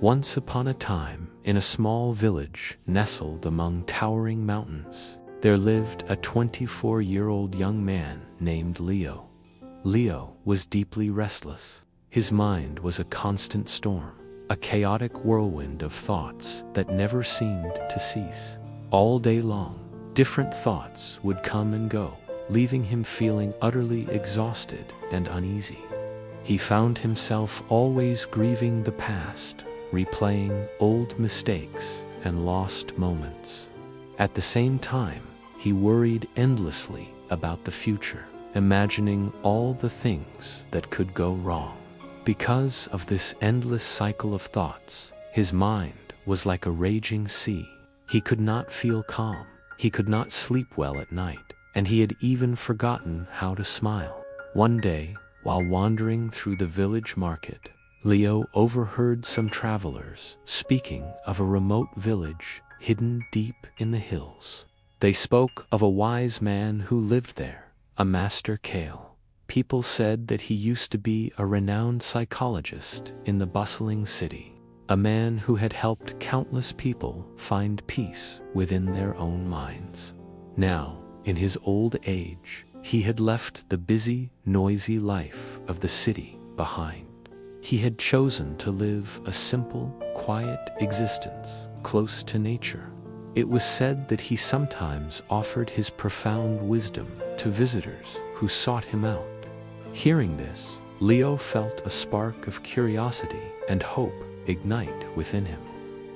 Once upon a time, in a small village nestled among towering mountains, there lived a 24-year-old young man named Leo. Leo was deeply restless. His mind was a constant storm, a chaotic whirlwind of thoughts that never seemed to cease. All day long, different thoughts would come and go, leaving him feeling utterly exhausted and uneasy. He found himself always grieving the past, replaying old mistakes and lost moments. At the same time, he worried endlessly about the future, imagining all the things that could go wrong. Because of this endless cycle of thoughts, his mind was like a raging sea. He could not feel calm, he could not sleep well at night, and he had even forgotten how to smile. One day, while wandering through the village market, Leo overheard some travelers speaking of a remote village hidden deep in the hills. They spoke of a wise man who lived there, a Master Kael. People said that he used to be a renowned psychologist in the bustling city, a man who had helped countless people find peace within their own minds. Now, in his old age, he had left the busy, noisy life of the city behind. He had chosen to live a simple, quiet existence close to nature. It was said that he sometimes offered his profound wisdom to visitors who sought him out. Hearing this, Leo felt a spark of curiosity and hope ignite within him.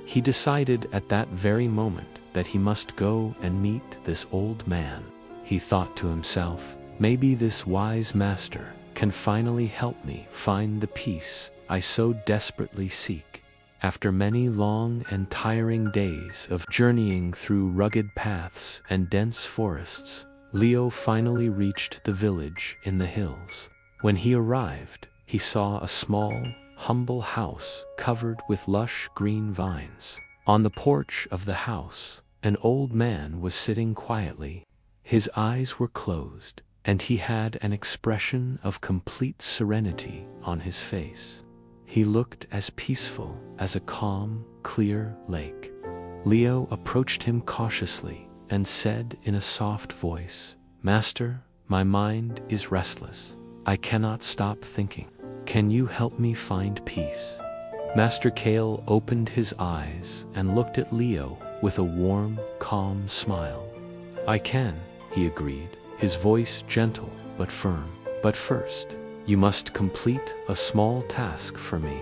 He decided at that very moment that he must go and meet this old man. He thought to himself, maybe this wise master can finally help me find the peace I so desperately seek. After many long and tiring days of journeying through rugged paths and dense forests, Leo finally reached the village in the hills. When he arrived, he saw a small, humble house covered with lush green vines. On the porch of the house, an old man was sitting quietly. His eyes were closed, and he had an expression of complete serenity on his face. He looked as peaceful as a calm, clear lake. Leo approached him cautiously and said in a soft voice, "Master, my mind is restless. I cannot stop thinking. Can you help me find peace?" Master Kael opened his eyes and looked at Leo with a warm, calm smile. "I can," he agreed, his voice gentle but firm. "But first, you must complete a small task for me."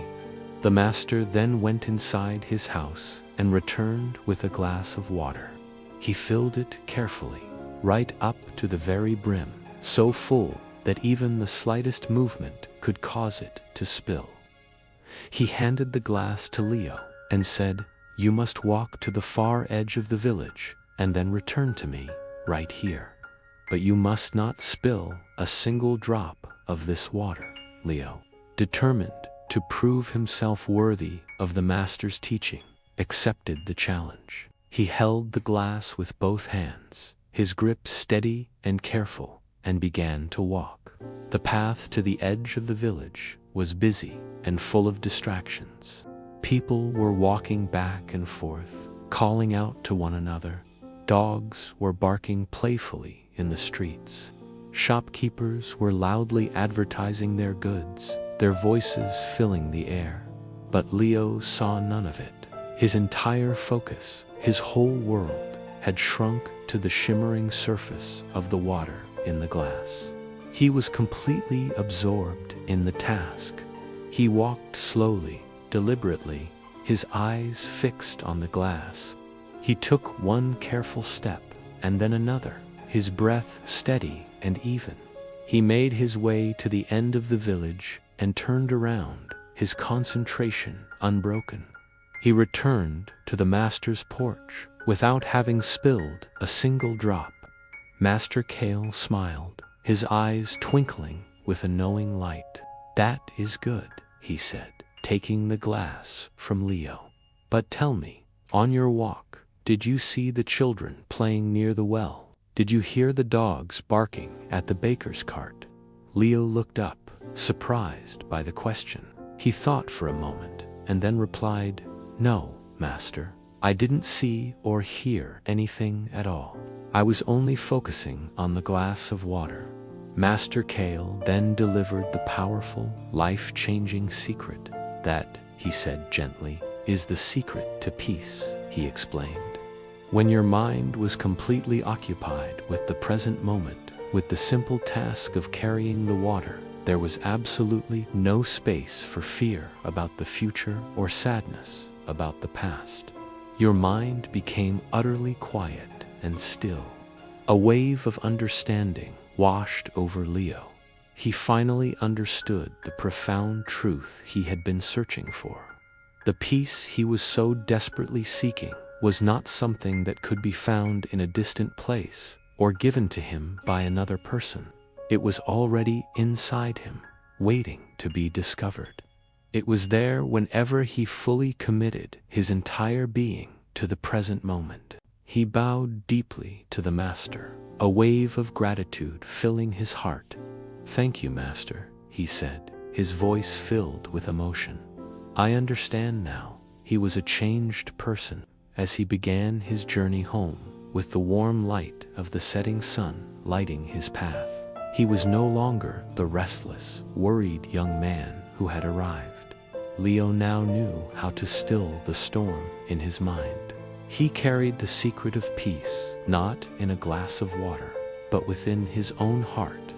The master then went inside his house and returned with a glass of water. He filled it carefully, right up to the very brim, so full that even the slightest movement could cause it to spill. He handed the glass to Leo and said, "You must walk to the far edge of the village and then return to me right here. But you must not spill a single drop of this water." Leo, determined to prove himself worthy of the master's teaching, accepted the challenge. He held the glass with both hands, his grip steady and careful, and began to walk. The path to the edge of the village was busy and full of distractions. People were walking back and forth, calling out to one another. Dogs were barking playfully in the streets. Shopkeepers were loudly advertising their goods, their voices filling the air. But Leo saw none of it. His entire focus, his whole world, had shrunk to the shimmering surface of the water in the glass. He was completely absorbed in the task. He walked slowly, deliberately, his eyes fixed on the glass. He took one careful step, and then another, his breath steady and even. He made his way to the end of the village and turned around, his concentration unbroken. He returned to the master's porch without having spilled a single drop. Master Kael smiled, his eyes twinkling with a knowing light. "That is good," he said, taking the glass from Leo. "But tell me, on your walk, did you see the children playing near the well? Did you hear the dogs barking at the baker's cart?" Leo looked up, surprised by the question. He thought for a moment, and then replied, "No, Master. I didn't see or hear anything at all. I was only focusing on the glass of water." Master Kael then delivered the powerful, life-changing secret. "That," he said gently, "is the secret to peace," he explained. "When your mind was completely occupied with the present moment, with the simple task of carrying the water, there was absolutely no space for fear about the future or sadness about the past. Your mind became utterly quiet and still." A wave of understanding washed over Leo. He finally understood the profound truth he had been searching for. The peace he was so desperately seeking was not something that could be found in a distant place or given to him by another person. It was already inside him, waiting to be discovered. It was there whenever he fully committed his entire being to the present moment. He bowed deeply to the Master, a wave of gratitude filling his heart. "Thank you, Master," he said, his voice filled with emotion. "I understand now." He was a changed person as he began his journey home, with the warm light of the setting sun lighting his path. He was no longer the restless, worried young man who had arrived. Leo now knew how to still the storm in his mind. He carried the secret of peace, not in a glass of water, but within his own heart,